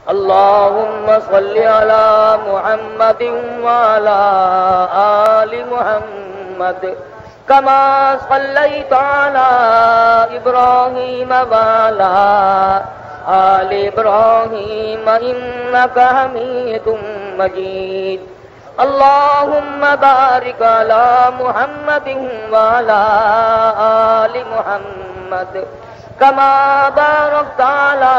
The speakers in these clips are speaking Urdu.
اللهم صل على محمد وعلى آل محمد كما صليت على إبراهيم وعلى آل إبراهيم إنك حميد مجيد اللهم بارك على محمد وعلى آل محمد كما باركت على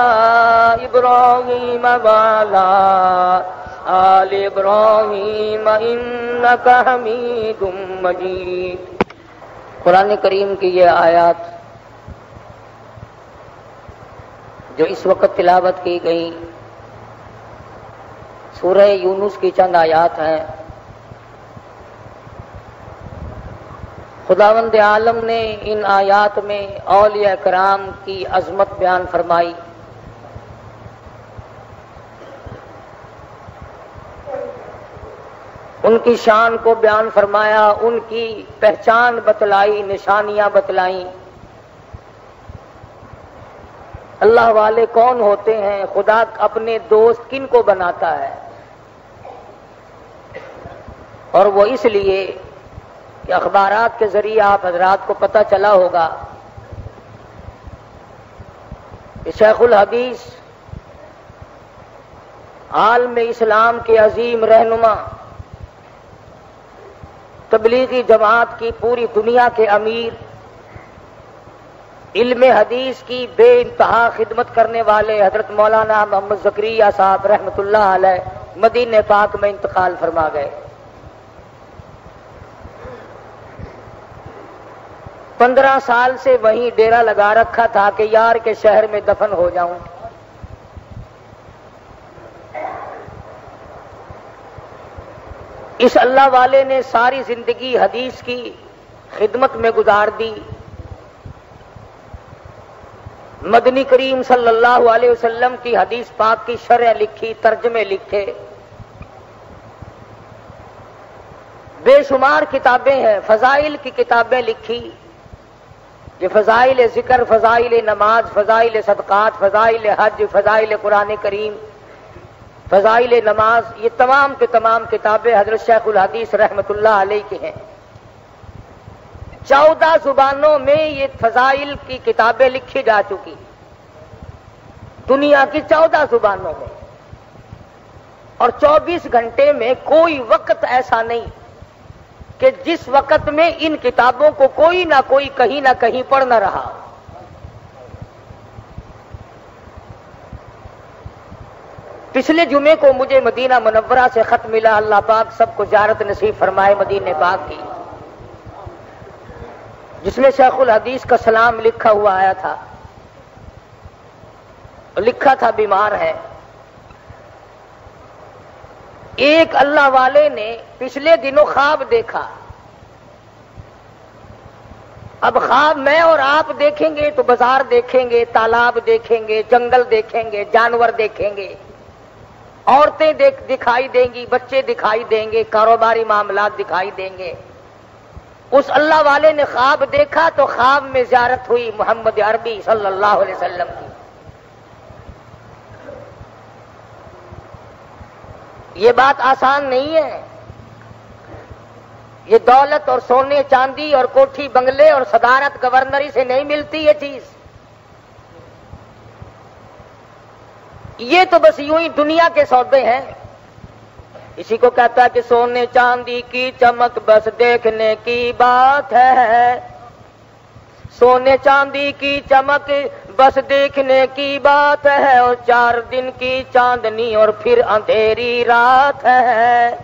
إبراهيم وعلى آل إبراهيم إنك حميد مجيد۔ قرآن کریم کی یہ آیات جو اس وقت تلاوت کی گئی سورہ یونس کی چند آیات ہیں۔ خداوند عالم نے ان آیات میں اولیاء کرام کی عظمت بیان فرمائی، ان کی شان کو بیان فرمایا، ان کی پہچان بتلائی، نشانیاں بتلائیں۔ اللہ والے کون ہوتے ہیں، خدا اپنے دوست کن کو بناتا ہے، اور وہ اس لیے کہ اخبارات کے ذریعے آپ حضرات کو پتہ چلا ہوگا کہ شیخ الحدیث عالم اسلام کے عظیم رہنما، تبلیغی جماعت کی پوری دنیا کے امیر، علم حدیث کی بے انتہا خدمت کرنے والے حضرت مولانا محمد زکریا صاحب رحمۃ اللہ علیہ مدینہ پاک میں انتقال فرما گئے۔ 15 سال سے وہیں ڈیرا لگا رکھا تھا کہ یار کے شہر میں دفن ہو جاؤں۔ اس اللہ والے نے ساری زندگی حدیث کی خدمت میں گزار دی، مدنی کریم صلی اللہ علیہ وسلم کی حدیث پاک کی شرح لکھی، ترجمے لکھے، بے شمار کتابیں ہیں، فضائل کی کتابیں لکھی، یہ فضائل ذکر، فضائل نماز، فضائل صدقات، فضائل حج، فضائل قرآن کریم، فضائل نماز، یہ تمام کے تمام کتابیں حضرت شیخ الحدیث رحمۃ اللہ علیہ کی ہیں۔ 14 زبانوں میں یہ فضائل کی کتابیں لکھی جا چکی، دنیا کی 14 زبانوں میں، اور 24 گھنٹے میں کوئی وقت ایسا نہیں کہ جس وقت میں ان کتابوں کو کوئی نہ کوئی کہیں نہ کہیں پڑھ نہ رہا۔ پچھلے جمعے کو مجھے مدینہ منورہ سے خط ملا، اللہ پاک سب کو زیارت نصیب فرمائے مدینہ پاک کی، جس میں شیخ الحدیث کا سلام لکھا ہوا آیا تھا، لکھا تھا بیمار ہے۔ ایک اللہ والے نے پچھلے دنوں خواب دیکھا، اب خواب میں اور آپ دیکھیں گے تو بازار دیکھیں گے، تالاب دیکھیں گے، جنگل دیکھیں گے، جانور دیکھیں گے، عورتیں دکھائی دیں گی، بچے دکھائی دیں گے، کاروباری معاملات دکھائی دیں گے۔ اس اللہ والے نے خواب دیکھا تو خواب میں زیارت ہوئی محمد عربی صلی اللہ علیہ وسلم کی۔ یہ بات آسان نہیں ہے، یہ دولت اور سونے چاندی اور کوٹھی بنگلے اور صدارت گورنری سے نہیں ملتی یہ چیز، یہ تو بس یوں ہی دنیا کے سودے ہیں۔ اسی کو کہتا ہے کہ سونے چاندی کی چمک بس دیکھنے کی بات ہے، سونے چاندی کی چمک بس دیکھنے کی بات ہے، اور 4 دن کی چاندنی اور پھر اندھیری رات ہے۔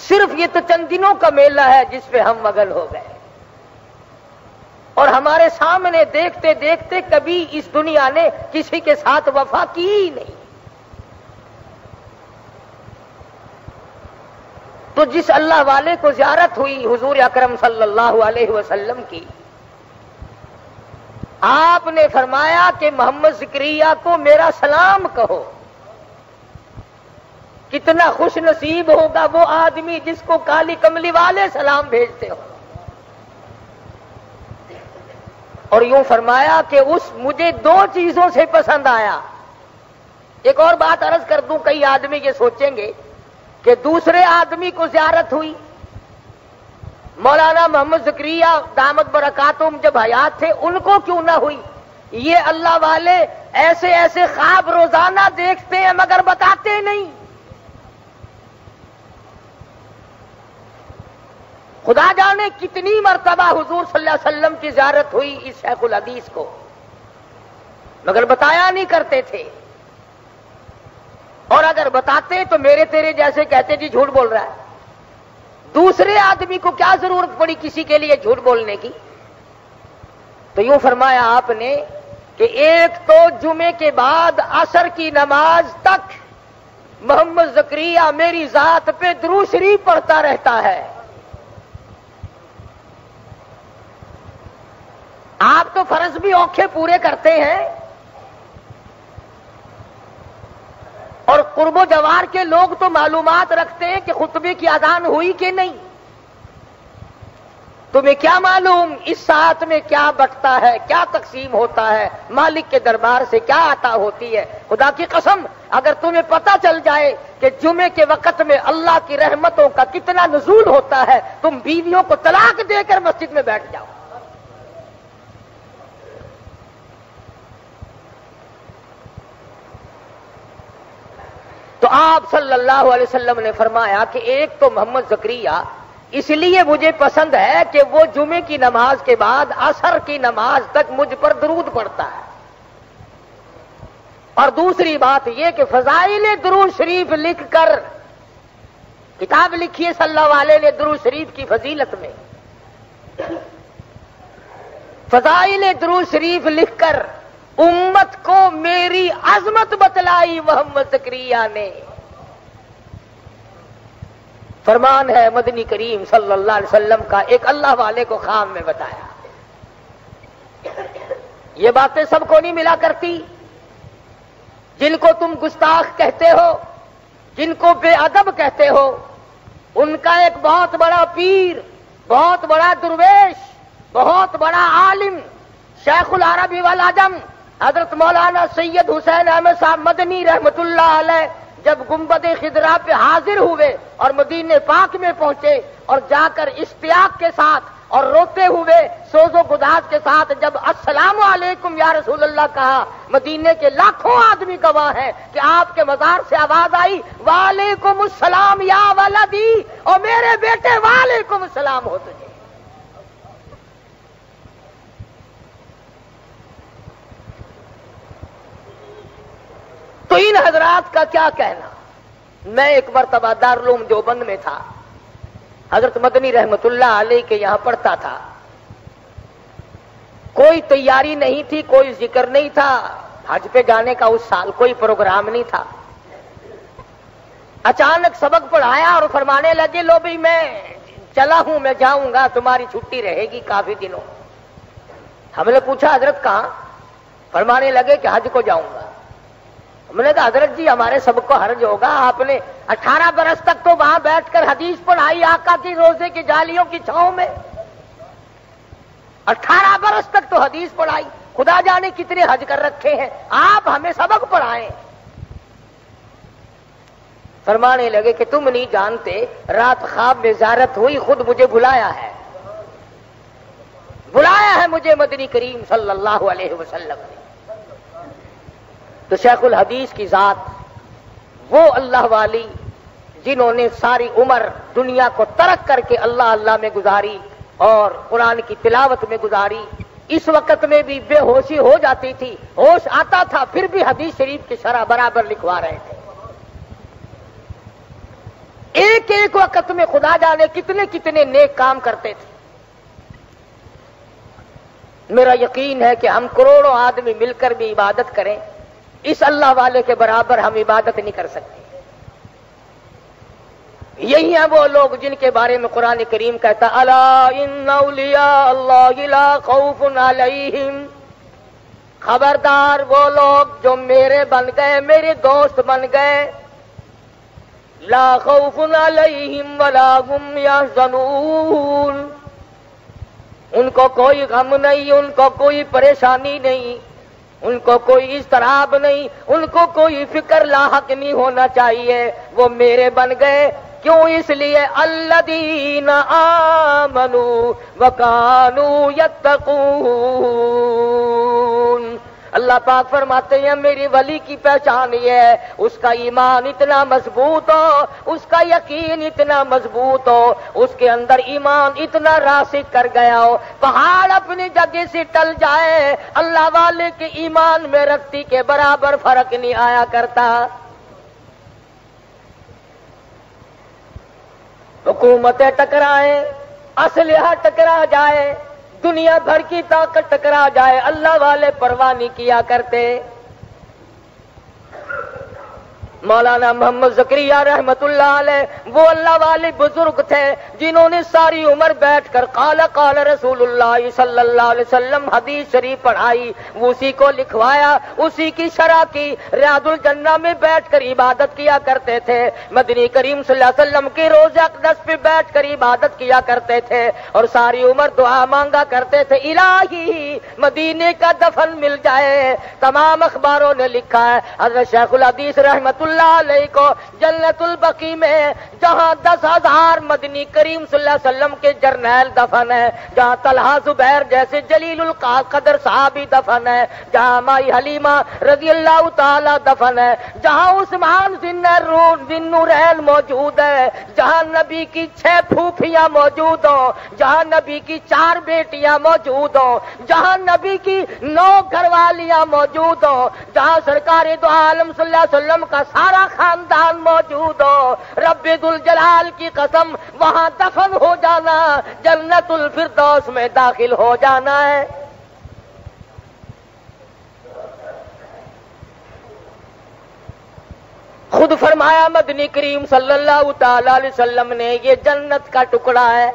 صرف یہ تو چند دنوں کا میلہ ہے جس پہ ہم مگن ہو گئے، اور ہمارے سامنے دیکھتے دیکھتے کبھی اس دنیا نے کسی کے ساتھ وفا کی ہی نہیں۔ تو جس اللہ والے کو زیارت ہوئی حضور اکرم صلی اللہ علیہ وسلم کی، آپ نے فرمایا کہ محمد زکریا کو میرا سلام کہو۔ کتنا خوش نصیب ہوگا وہ آدمی جس کو کالی کملی والے سلام بھیجتے ہو۔ اور یوں فرمایا کہ اس مجھے دو چیزوں سے پسند آیا. ایک اور بات عرض کر دوں، کئی آدمی یہ سوچیں گے کہ دوسرے آدمی کو زیارت ہوئی. مولانا محمد زکریا دامت برکاتہم جب حیات تھے ان کو کیوں نہ ہوئی؟ یہ اللہ والے ایسے ایسے خواب روزانہ دیکھتے ہیں مگر بتاتے نہیں. خدا جانے کتنی مرتبہ حضور صلی اللہ علیہ وسلم کی زیارت ہوئی اس شیخ الحدیث کو، مگر بتایا نہیں کرتے تھے. اور اگر بتاتے تو میرے تیرے جیسے کہتے جی جھوٹ بول رہا ہے. دوسرے آدمی کو کیا ضرورت پڑی کسی کے لیے جھوٹ بولنے کی؟ تو یوں فرمایا آپ نے کہ ایک تو جمعے کے بعد عصر کی نماز تک محمد زکریا میری ذات پہ درود شریف پڑھتا رہتا ہے. آپ تو فرض بھی اوکھے پورے کرتے ہیں، اور قرب و جوار کے لوگ تو معلومات رکھتے ہیں کہ خطبے کی اذان ہوئی کہ نہیں. تمہیں کیا معلوم اس ساتھ میں کیا بٹتا ہے، کیا تقسیم ہوتا ہے، مالک کے دربار سے کیا عطا ہوتی ہے. خدا کی قسم اگر تمہیں پتہ چل جائے کہ جمعے کے وقت میں اللہ کی رحمتوں کا کتنا نزول ہوتا ہے، تم بیویوں کو طلاق دے کر مسجد میں بیٹھ جاؤ. تو آپ صلی اللہ علیہ وسلم نے فرمایا کہ ایک تو محمد زکریا اس لیے مجھے پسند ہے کہ وہ جمعے کی نماز کے بعد عصر کی نماز تک مجھ پر درود پڑھتا ہے. اور دوسری بات یہ کہ فضائل درود شریف لکھ کر کتاب لکھی ہے صلی اللہ علیہ نے درود شریف کی فضیلت میں. فضائل درود شریف لکھ کر امت کو میری عظمت بتلائی محمد زکریا نے. فرمان ہے مدنی کریم صلی اللہ علیہ وسلم کا، ایک اللہ والے کو خواب میں بتایا. یہ باتیں سب کو نہیں ملا کرتی. جن کو تم گستاخ کہتے ہو، جن کو بے ادب کہتے ہو، ان کا ایک بہت بڑا پیر، بہت بڑا درویش، بہت بڑا عالم، شیخ العرب والعجم حضرت مولانا سید حسین احمد صاحب مدنی رحمت اللہ علیہ جب گنبد خضرا پہ حاضر ہوئے اور مدینے پاک میں پہنچے اور جا کر اشتیاق کے ساتھ اور روتے ہوئے سوز و گداز کے ساتھ جب السلام علیکم یا رسول اللہ کہا، مدینے کے لاکھوں آدمی گواہ ہیں کہ آپ کے مزار سے آواز آئی وعلیکم السلام یا ولدی، اور میرے بیٹے وعلیکم السلام ہو تجھے. تو ان حضرات کا کیا کہنا. میں ایک مرتبہ دارالعلوم دیوبند میں تھا، حضرت مدنی رحمت اللہ علیہ کے یہاں پڑھتا تھا. کوئی تیاری نہیں تھی، کوئی ذکر نہیں تھا، حج پہ جانے کا اس سال کوئی پروگرام نہیں تھا. اچانک سبق پڑھایا اور فرمانے لگے لو بھائی میں چلا ہوں، میں جاؤں گا، تمہاری چھٹی رہے گی کافی دنوں. ہم نے پوچھا حضرت کہاں؟ فرمانے لگے کہ حج کو جاؤں گا. ہم نے کہا حضرت جی ہمارے سب کو حرج ہوگا، آپ نے 18 برس تک تو وہاں بیٹھ کر حدیث پڑھائی آقا کی روزے کی جالیوں کی چھاؤں میں. 18 برس تک تو حدیث پڑھائی، خدا جانے کتنے حج کر رکھے ہیں، آپ ہمیں سبق پڑھائیں. فرمانے لگے کہ تم نہیں جانتے، رات خواب میں زیارت ہوئی، خود مجھے بلایا ہے مجھے مدنی کریم صلی اللہ علیہ وسلم نے. تو شیخ الحدیث کی ذات وہ اللہ والی جنہوں نے ساری عمر دنیا کو ترک کر کے اللہ اللہ میں گزاری اور قرآن کی تلاوت میں گزاری. اس وقت میں بھی بے ہوشی ہو جاتی تھی، ہوش آتا تھا پھر بھی حدیث شریف کی شرح برابر لکھوا رہے تھے. ایک ایک وقت میں خدا جانے کتنے کتنے نیک کام کرتے تھے. میرا یقین ہے کہ ہم کروڑوں آدمی مل کر بھی عبادت کریں، اس اللہ والے کے برابر ہم عبادت نہیں کر سکتے. یہی ہیں وہ لوگ جن کے بارے میں قرآن کریم کہتا الا ان اولیاء اللہ لا خوف علیہم، خبردار وہ لوگ جو میرے بن گئے، میرے دوست بن گئے، لا خوف علیہم ولا هم یحزنون، ان کو کوئی غم نہیں، ان کو کوئی پریشانی نہیں، ان کو کوئی اضطراب نہیں، ان کو کوئی فکر لاحق نہیں ہونا چاہیے، وہ میرے بن گئے۔ کیوں؟ اس لیے الذین آمنوا وکانوا یتقون۔ اللہ پاک فرماتے ہیں میری ولی کی پہچان یہ ہے اس کا ایمان اتنا مضبوط ہو، اس کا یقین اتنا مضبوط ہو، اس کے اندر ایمان اتنا راسخ کر گیا ہو، پہاڑ اپنی جگہ سے ٹل جائے، اللہ والے کے ایمان میں رتی کے برابر فرق نہیں آیا کرتا۔ حکومتیں ٹکرائیں، اسلحہ ٹکرا جائے، دنیا بھر کی طاقت ٹکرا جائے، اللہ والے پرواہ نہیں کیا کرتے۔ مولانا محمد زکریا رحمت اللہ علیہ وہ اللہ والے بزرگ تھے جنہوں نے ساری عمر بیٹھ کر قال قال رسول اللہ صلی اللہ علیہ وسلم حدیث شریف پڑھائی، اسی کو لکھوایا، اسی کی شرح کی، ریاض الجنہ میں بیٹھ کر عبادت کیا کرتے تھے، مدنی کریم صلی اللہ علیہ وسلم کے روضہ اقدس پہ بیٹھ کر عبادت کیا کرتے تھے، اور ساری عمر دعا مانگا کرتے تھے الہی مدینے کا دفن مل جائے۔ تمام اخباروں نے لکھا ہے حضرت شیخ الحدیث رحمت اللہ علیہ کو جنت البقیع میں جہاں 10,000 مدنی کریم صلی اللہ علیہ وسلم کے جرنیل دفن ہے، جہاں طلحہ زبیر جیسے جلیل القدر صحابی دفن ہے، جہاں مائی حلیمہ رضی اللہ تعالی دفن ہے، جہاں عثمان ذی النورین موجود ہے، جہاں نبی کی 6 پھوپھیاں موجود ہوں، جہاں نبی کی 4 بیٹیاں موجود ہوں، جہاں نبی کی 9 گھر والیاں موجود ہوں، جہاں سرکار دو عالم صلی اللہ علیہ وسلم کا سارا خاندان موجود ہو، رب ذوالجلال کی قسم وہاں دفن ہو جانا، جنت الفردوس میں داخل ہو جانا ہے۔ خود فرمایا مدنی کریم صلی اللہ تعالی علیہ وسلم نے یہ جنت کا ٹکڑا ہے،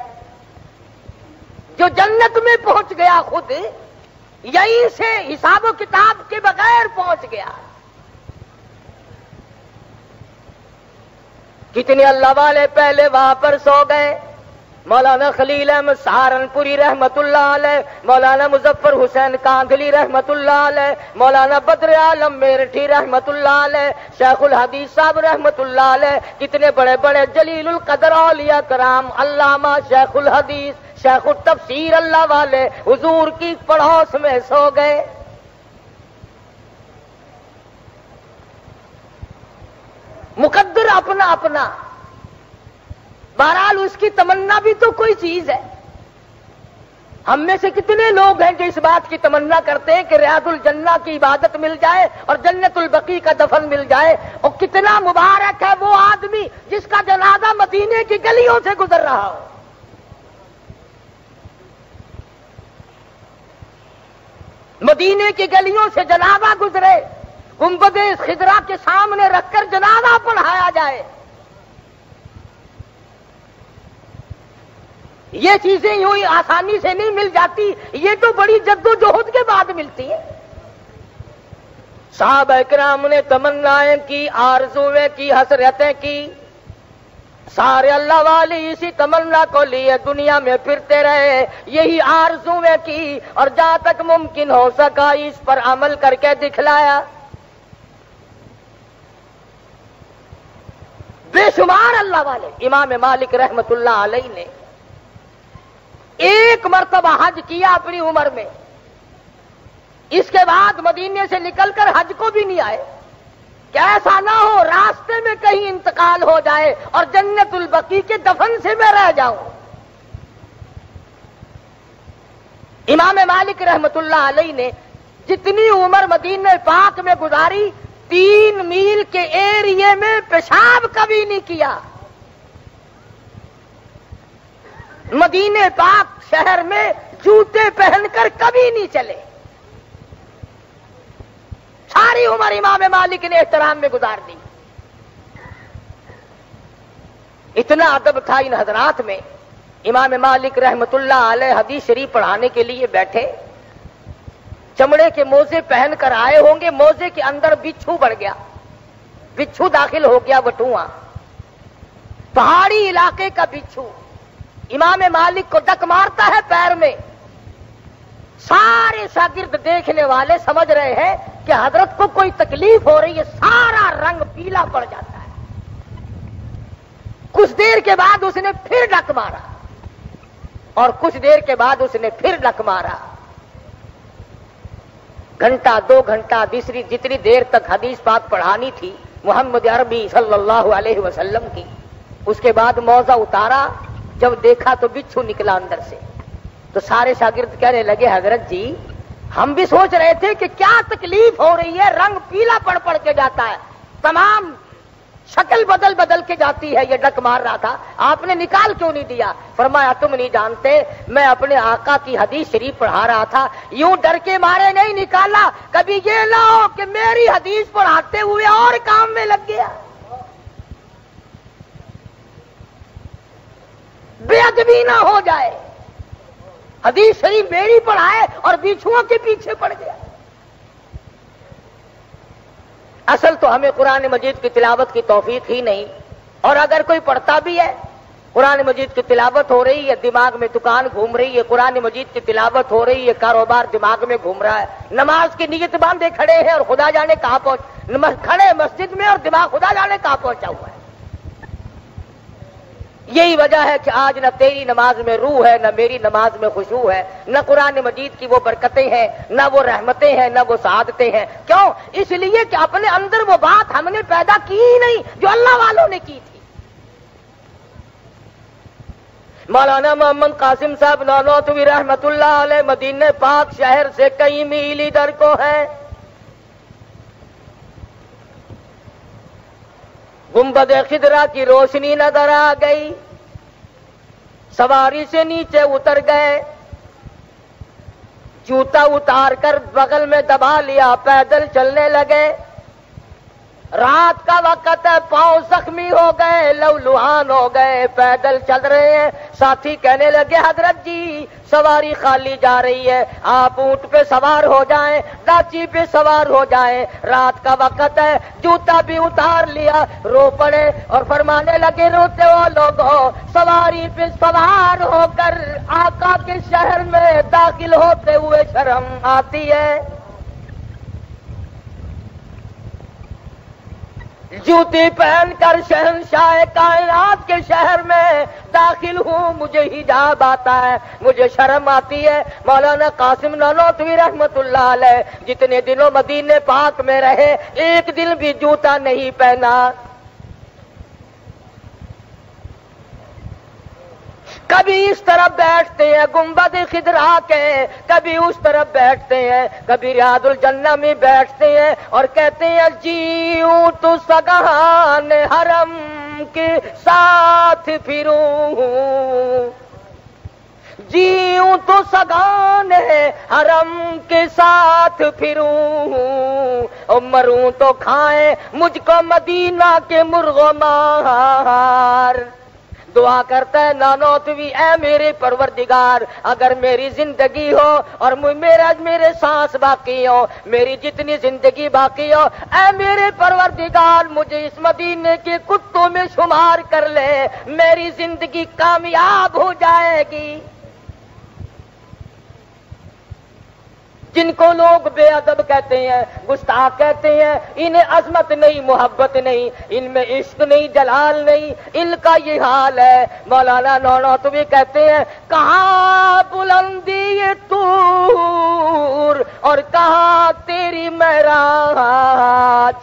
جو جنت میں پہنچ گیا خود یہیں سے حساب و کتاب کے بغیر پہنچ گیا۔ کتنے اللہ والے پہلے وہاں پر سو گئے، مولانا خلیل احمد سہارنپوری رحمت اللہ علیہ، مولانا مظفر حسین کاندھلی رحمت اللہ علیہ، مولانا بدر عالم میرٹھی رحمت اللہ علیہ، شیخ الحدیث صاحب رحمت اللہ علیہ، کتنے بڑے بڑے جلیل القدر اولیاء کرام، علامہ شیخ الحدیث، شیخ التفسیر اللہ والے حضور کی پڑوس میں سو گئے۔ مقدر اپنا اپنا، بہرحال اس کی تمنا بھی تو کوئی چیز ہے۔ ہم میں سے کتنے لوگ ہیں جو اس بات کی تمنا کرتے ہیں کہ ریاض الجنہ کی عبادت مل جائے اور جنت البقیع کا دفن مل جائے، اور کتنا مبارک ہے وہ آدمی جس کا جنازہ مدینے کی گلیوں سے گزر رہا ہو۔ مدینے کی گلیوں سے جنازہ گزرے، گنبد خضرا کے سامنے رکھ کر جنازہ پڑھایا جائے، یہ چیزیں یوں ہی آسانی سے نہیں مل جاتی، یہ تو بڑی جدوجہد کے بعد ملتی ہے۔ صحابہ کرام نے تمنائیں کی، آرزویں کی، حسرتیں کی، سارے اللہ والے اسی تمنا کو لیے دنیا میں پھرتے رہے، یہی آرزویں کی، اور جہاں تک ممکن ہو سکا اس پر عمل کر کے دکھلایا۔ بے شمار اللہ والے، امام مالک رحمت اللہ علیہ نے ایک مرتبہ حج کیا اپنی عمر میں، اس کے بعد مدینے سے نکل کر حج کو بھی نہیں آئے کہ ایسا نہ ہو راستے میں کہیں انتقال ہو جائے اور جنت البقیع کے دفن سے میں رہ جاؤں۔ امام مالک رحمت اللہ علیہ نے جتنی عمر مدینہ پاک میں گزاری، 3 میل کے ایریے میں پیشاب کبھی نہیں کیا۔ مدینہ پاک شہر میں جوتے پہن کر کبھی نہیں چلے، ساری عمر امام مالک نے احترام میں گزار دی۔ اتنا ادب تھا ان حضرات میں، امام مالک رحمت اللہ علیہ حدیث شریف پڑھانے کے لیے بیٹھے، چمڑے کے موزے پہن کر آئے ہوں گے، موزے کے اندر بچھو بڑھ گیا، بچھو داخل ہو گیا، وٹواں پہاڑی علاقے کا بچھو، امام مالک کو ڈک مارتا ہے پیر میں، سارے شاگرد دیکھنے والے سمجھ رہے ہیں کہ حضرت کو کوئی تکلیف ہو رہی ہے، سارا رنگ پیلا پڑ جاتا ہے۔ کچھ دیر کے بعد اس نے پھر ڈک مارا، اور کچھ دیر کے بعد اس نے پھر ڈک مارا۔ گھنٹہ 2 گھنٹہ تیسری جتنی دیر تک حدیث پاک پڑھانی تھی محمد عربی صلی اللہ علیہ وسلم کی، اس کے بعد موزہ اتارا، جب دیکھا تو بچھو نکلا اندر سے۔ تو سارے شاگرد کہنے لگے حضرت جی ہم بھی سوچ رہے تھے کہ کیا تکلیف ہو رہی ہے، رنگ پیلا پڑ پڑ کے جاتا ہے، تمام شکل بدل بدل کے جاتی ہے، یہ ڈک مار رہا تھا، آپ نے نکال کیوں نہیں دیا؟ فرمایا تم نہیں جانتے، میں اپنے آقا کی حدیث شریف پڑھا رہا تھا، یوں ڈر کے مارے نہیں نکالا، کبھی یہ نہ ہو کہ میری حدیث پڑھاتے ہوئے اور کام میں لگ گیا، بے ادبی نہ ہو جائے، حدیث شریف میری پڑھائے اور بچھوؤں کے پیچھے پڑ گیا۔ اصل تو ہمیں قرآن مجید کی تلاوت کی توفیق ہی نہیں، اور اگر کوئی پڑھتا بھی ہے، قرآن مجید کی تلاوت ہو رہی ہے، دماغ میں دکان گھوم رہی ہے، قرآن مجید کی تلاوت ہو رہی ہے، کاروبار دماغ میں گھوم رہا ہے، نماز کی نیت باندھے کھڑے ہیں اور خدا جانے کہاں کھڑے مسجد میں اور دماغ خدا جانے کہاں پہنچا ہوا ہے۔ یہی وجہ ہے کہ آج نہ تیری نماز میں روح ہے، نہ میری نماز میں خشوع ہے، نہ قرآن مجید کی وہ برکتیں ہیں، نہ وہ رحمتیں ہیں، نہ وہ سعادتیں ہیں۔ کیوں؟ اس لیے کہ اپنے اندر وہ بات ہم نے پیدا کی ہی نہیں جو اللہ والوں نے کی تھی۔ مولانا محمد قاسم صاحب نانوتوی رحمت اللہ علیہ مدینہ پاک شہر سے کئی میل ادھر کو ہے، گنبد خضرا کی روشنی نظر آ گئی، سواری سے نیچے اتر گئے، جوتا اتار کر بغل میں دبا لیا، پیدل چلنے لگے۔ رات کا وقت ہے، پاؤں زخمی ہو گئے، لہولہان ہو گئے، پیدل چل رہے ہیں۔ ساتھی کہنے لگے حضرت جی سواری خالی جا رہی ہے، آپ اونٹ پہ سوار ہو جائیں، ڈاچی پہ سوار ہو جائیں، رات کا وقت ہے۔ جوتا بھی اتار لیا، رو پڑے اور فرمانے لگے روتے ہو لوگوں، سواری پہ سوار ہو کر آقا کے شہر میں داخل ہوتے ہوئے شرم آتی ہے۔ جوتی پہن کر شہنشاہ کائنات کے شہر میں داخل ہوں، مجھے حجاب آتا ہے، مجھے شرم آتی ہے۔ مولانا قاسم نانوتوی رحمت اللہ علیہ جتنے دنوں مدینے پاک میں رہے ایک دن بھی جوتا نہیں پہنا۔ کبھی اس طرف بیٹھتے ہیں گنبد خضرا کے، کبھی اس طرف بیٹھتے ہیں، کبھی ریاض الجنہ میں بیٹھتے ہیں اور کہتے ہیں جیوں تو سگان حرم کے ساتھ پھروں، جیوں تو سگان حرم کے ساتھ پھروں، اور مروں تو کھائیں مجھ کو مدینہ کے مرغ و مار۔ دعا کرتا ہے نانوتوی اے میرے پروردگار، اگر میری زندگی ہو اور میرے سانس باقی ہو، میری جتنی زندگی باقی ہو، اے میرے پروردگار مجھے اس مدینے کے کتوں میں شمار کر لے، میری زندگی کامیاب ہو جائے گی۔ جن کو لوگ بے ادب کہتے ہیں، گستاخ کہتے ہیں، انہیں عظمت نہیں، محبت نہیں، ان میں عشق نہیں، جلال نہیں، ان کا یہ حال ہے۔ مولانا نانوتوی کہتے ہیں کہاں بلندی یہ طور اور کہاں تیری معراج،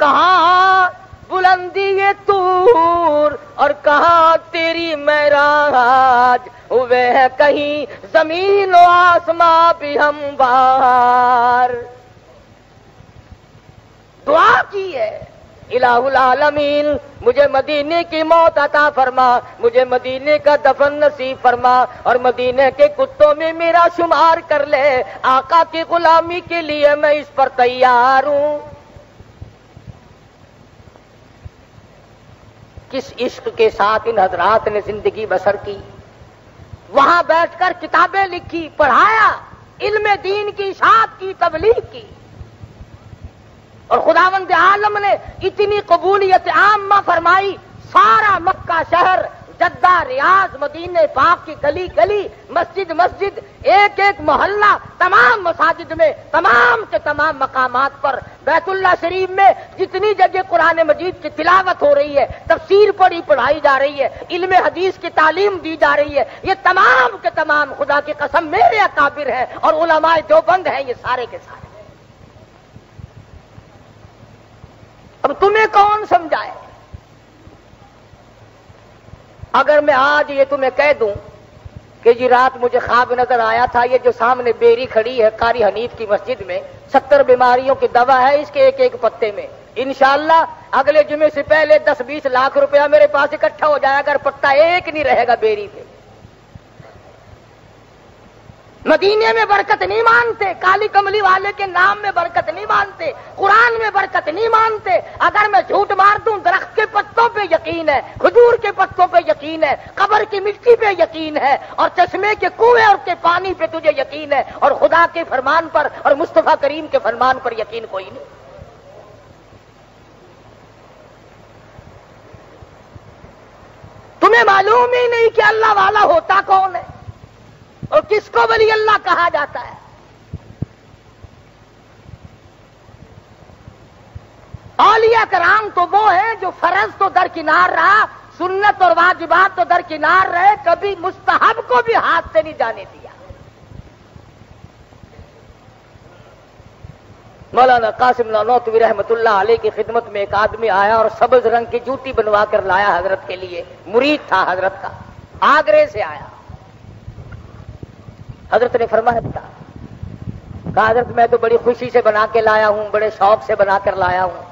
کہاں بلندی یہ طور اور کہاں تیری معراج، ہوئے ہے کہیں زمین و آسماں بھی ہموار۔ دعا کی ہے الہ العالمین مجھے مدینے کی موت عطا فرما، مجھے مدینے کا دفن نصیب فرما، اور مدینے کے کتوں میں میرا شمار کر لے، آقا کی غلامی کے لیے میں اس پر تیار ہوں۔ کس عشق کے ساتھ ان حضرات نے زندگی بسر کی، وہاں بیٹھ کر کتابیں لکھی، پڑھایا، علم دین کی اشاعت کی، تبلیغ کی، اور خداوند عالم نے اتنی قبولیت عامہ فرمائی، سارا مکہ شہر جدہ، ریاض، مدینہ پاک کی گلی گلی، مسجد مسجد، ایک ایک محلہ، تمام مساجد میں، تمام کے تمام مقامات پر، بیت اللہ شریف میں جتنی جگہ قرآن مجید کی تلاوت ہو رہی ہے، تفسیر پڑھائی جا رہی ہے، علم حدیث کی تعلیم دی جا رہی ہے، یہ تمام کے تمام خدا کی قسم میرے اکابر ہیں اور علماء دیوبند ہیں، یہ سارے کے سارے۔ اب تمہیں کون سمجھائے؟ اگر میں آج یہ تمہیں کہہ دوں کہ جی رات مجھے خواب نظر آیا تھا، یہ جو سامنے بیری کھڑی ہے قاری حنیف کی مسجد میں، 70 بیماریوں کی دوا ہے اس کے ایک ایک پتے میں، انشاءاللہ اگلے جمعے سے پہلے 10-20 لاکھ روپیہ میرے پاس اکٹھا ہو جائے گا، پتا ایک نہیں رہے گا بیری پہ۔ مدینے میں برکت نہیں مانتے، کالی کملی والے کے نام میں برکت نہیں مانتے، قرآن میں برکت نہیں مانتے۔ اگر میں جھوٹ مار دوں، درخت کے پتوں پہ یقین ہے، کھجور کے پتوں پہ یقین ہے، قبر کی مٹی پہ یقین ہے، اور چشمے کے کنویں اور کے پانی پہ تجھے یقین ہے، اور خدا کے فرمان پر اور مصطفیٰ کریم کے فرمان پر یقین کوئی نہیں۔ تمہیں معلوم ہی نہیں کہ اللہ والا ہوتا کون ہے اور کس کو ولی اللہ کہا جاتا ہے۔ اولیاء کرام تو وہ ہیں جو فرض تو درکنار رہا، سنت اور واجبات تو درکنار رہے، کبھی مستحب کو بھی ہاتھ سے نہیں جانے دیا۔ مولانا قاسم نانوتوی رحمت اللہ علیہ کی خدمت میں ایک آدمی آیا اور سبز رنگ کی جوتی بنوا کر لایا حضرت کے لیے، مرید تھا حضرت کا، آگرے سے آیا۔ حضرت نے فرمایا بتا، کہا حضرت میں تو بڑی خوشی سے بنا کے لایا ہوں، بڑے شوق سے بنا کر لایا ہوں۔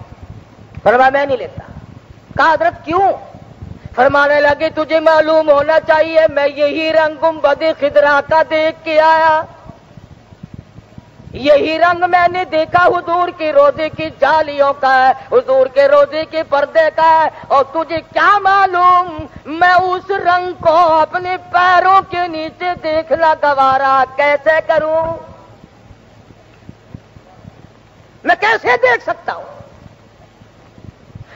فرمایا میں نہیں لیتا۔ کہا حضرت کیوں؟ فرمانے لگے تجھے معلوم ہونا چاہیے میں یہی رنگ گنبد خضرا کا دیکھ کے آیا، یہی رنگ میں نے دیکھا حضور کی روزے کی جالیوں کا ہے، حضور کے روزے کے پردے کا ہے، اور تجھے کیا معلوم میں اس رنگ کو اپنے پیروں کے نیچے دیکھنا گوارا کیسے کروں؟ میں کیسے دیکھ سکتا ہوں؟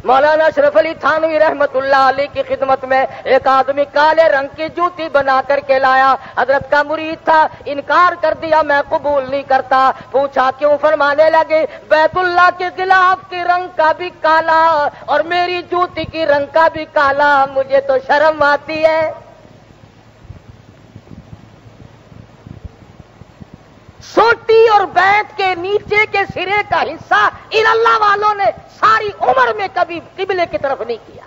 مولانا اشرف علی تھانوی رحمت اللہ علیہ کی خدمت میں ایک آدمی کالے رنگ کی جوتی بنا کر کے لایا، حضرت کا مرید تھا، انکار کر دیا میں قبول نہیں کرتا۔ پوچھا کیوں؟ فرمانے لگے بیت اللہ کے غلاف کے رنگ کا بھی کالا اور میری جوتی کی رنگ کا بھی کالا، مجھے تو شرم آتی ہے۔ سوٹی اور بیت کے نیچے کے سرے کا حصہ ان اللہ والوں نے ساری عمر میں کبھی قبلے کی طرف نہیں کیا۔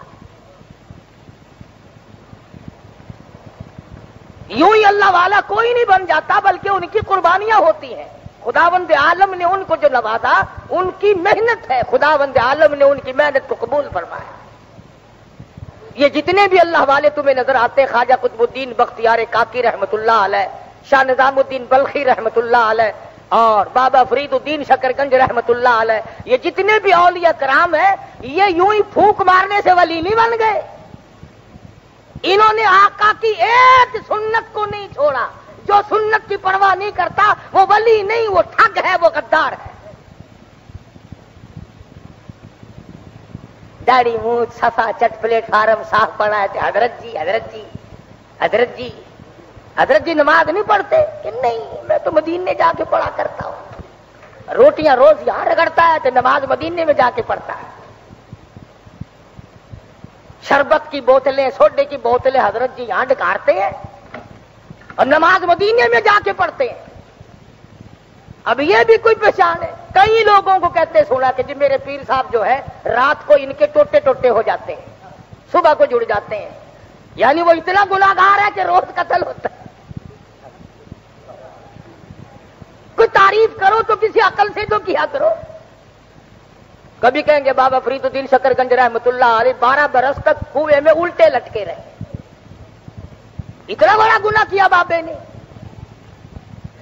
یوں ہی اللہ والا کوئی نہیں بن جاتا، بلکہ ان کی قربانیاں ہوتی ہیں۔ خداوند عالم نے ان کو جو نوازا ان کی محنت ہے، خداوند عالم نے ان کی محنت کو قبول فرمایا۔ یہ جتنے بھی اللہ والے تمہیں نظر آتے، خواجہ قطب الدین بختیار کاکی رحمت اللہ علیہ، شاہ نظام الدین بلخی رحمت اللہ علیہ، اور بابا فرید الدین شکر گنج رحمت اللہ علیہ، یہ جتنے بھی اولیاء کرام ہیں یہ یوں ہی پھونک مارنے سے ولی نہیں بن گئے۔ انہوں نے آقا کی ایک سنت کو نہیں چھوڑا۔ جو سنت کی پرواہ نہیں کرتا وہ ولی نہیں، وہ ٹھگ ہے، وہ غدار ہے۔ داڑھی منہ صفا چٹ پلیٹ فارم صاف پڑا ہے، حضرت جی حضرت جی حضرت جی حضرت جی نماز نہیں پڑھتے کہ نہیں میں تو مدینے جا کے پڑھا کرتا ہوں، روٹیاں روز یہاں رگڑتا ہے تو نماز مدینے میں جا کے پڑھتا ہے۔ شربت کی بوتلیں، سوڈے کی بوتلیں حضرت جی یہاں ڈکارتے ہیں اور نماز مدینے میں جا کے پڑھتے ہیں۔ اب یہ بھی کوئی پہچان ہے؟ کئی لوگوں کو کہتے سنا کہ جی میرے پیر صاحب جو ہے رات کو ان کے ٹوٹے ٹوٹے ہو جاتے ہیں، صبح کو جڑ جاتے ہیں، یعنی وہ اتنا گناہگار ہے کہ روز قتل ہوتا ہے۔ کوئی تعریف کرو تو کسی عقل سے تو کیا کرو۔ کبھی کہیں گے بابا فرید الدین شکر گنج رحمت اللہ علیہ 12 برس تک کنویں میں الٹے لٹکے رہے، اتنا بڑا گناہ کیا بابے نے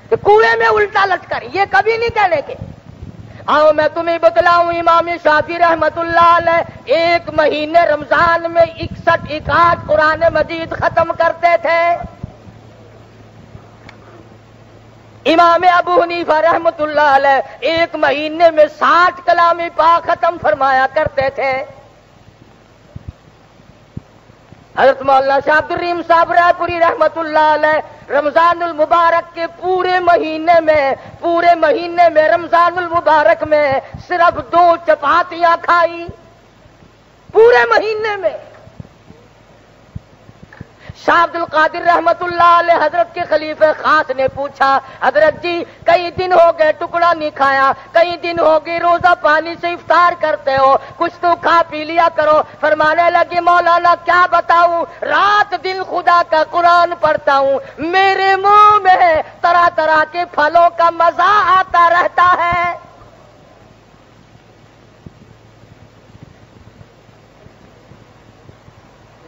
کہ کنویں میں الٹا لٹکر، یہ کبھی نہیں کہنے کے۔ آؤ میں تمہیں بتلاؤں، امام شافعی رحمت اللہ علیہ 1 مہینے رمضان میں 61 قرآن مجید ختم کرتے تھے۔ امام ابو حنیفہ رحمت اللہ علیہ 1 مہینے میں 60 کلام پاک ختم فرمایا کرتے تھے۔ حضرت مولانا شاہ عبد الرحیم صاحب رائے پوری رحمت اللہ علیہ رمضان المبارک کے پورے مہینے میں رمضان المبارک میں صرف 2 چپاتیاں کھائی پورے مہینے میں۔ شاہ عبد القادر رحمت اللہ علیہ حضرت کے خلیفہ خاص نے پوچھا، حضرت جی کئی دن ہو گئے ٹکڑا نہیں کھایا، کئی دن ہو گئے روزہ پانی سے افطار کرتے ہو، کچھ تو کھا پی لیا کرو۔ فرمانے لگے مولانا کیا بتاؤں، رات دن خدا کا قرآن پڑھتا ہوں، میرے منہ میں طرح طرح کے پھلوں کا مزہ آتا رہتا ہے۔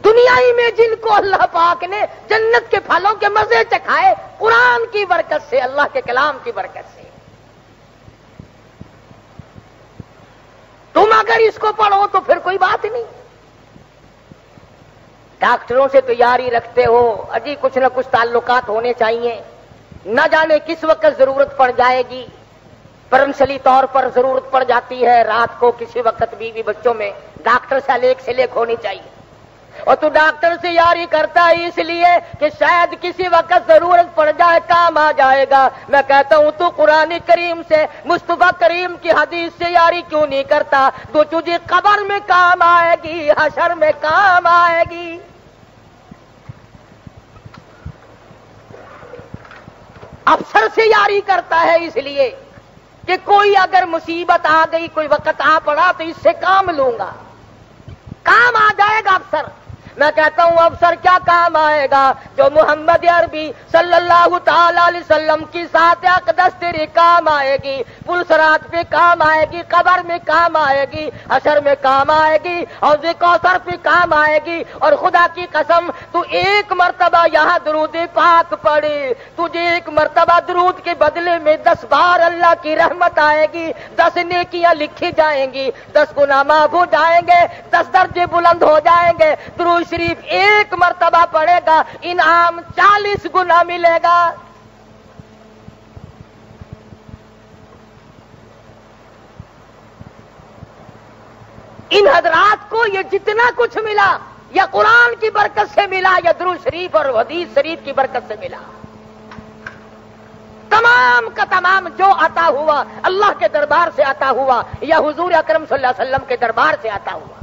دنیا ہی میں جن کو اللہ پاک نے جنت کے پھلوں کے مزے چکھائے قرآن کی برکت سے، اللہ کے کلام کی برکت سے۔ تم اگر اس کو پڑھو تو پھر کوئی بات نہیں۔ ڈاکٹروں سے تیاری رکھتے ہو، اجی کچھ نہ کچھ تعلقات ہونے چاہیے، نہ جانے کس وقت ضرورت پڑ جائے گی۔ پرنسلی طور پر ضرورت پڑ جاتی ہے رات کو کسی وقت بیوی بچوں میں، ڈاکٹر سے لیک ہونی چاہیے۔ اور تو ڈاکٹر سے یاری کرتا ہے اس لیے کہ شاید کسی وقت ضرورت پڑ جائے، کام آ جائے گا۔ میں کہتا ہوں تو قرآن کریم سے، مصطفیٰ کریم کی حدیث سے یاری کیوں نہیں کرتا؟ تو تجھے قبر میں کام آئے گی، حشر میں کام آئے گی۔ افسر سے یاری کرتا ہے اس لیے کہ کوئی اگر مصیبت آ گئی، کوئی وقت آ پڑا تو اس سے کام لوں گا، کام آ جائے گا افسر۔ میں کہتا ہوں افسر کیا کام آئے گا؟ جو محمد عربی صلی اللہ تعالی علیہ وسلم کی ذات اقدس تیرے کام آئے گی، پلسرات پہ کام آئے گی، قبر میں کام آئے گی، حشر میں کام آئے گی، اور کوثر پہ کام آئے گی۔ اور خدا کی قسم تو ایک مرتبہ یہاں درود پاک پڑے، تجھے ایک مرتبہ درود کے بدلے میں 10 بار اللہ کی رحمت آئے گی، 10 نیکیاں لکھی جائیں گی، 10 گناہ معاف ہو جائیں گے، 10 درجے بلند ہو جائیں گے۔ درود شریف ایک مرتبہ پڑھے گا، انعام 40 گنا ملے گا۔ ان حضرات کو یہ جتنا کچھ ملا یا قرآن کی برکت سے ملا یا درود شریف اور حدیث شریف کی برکت سے ملا، تمام کا تمام جو عطا ہوا اللہ کے دربار سے عطا ہوا یا حضور اکرم صلی اللہ علیہ وسلم کے دربار سے عطا ہوا۔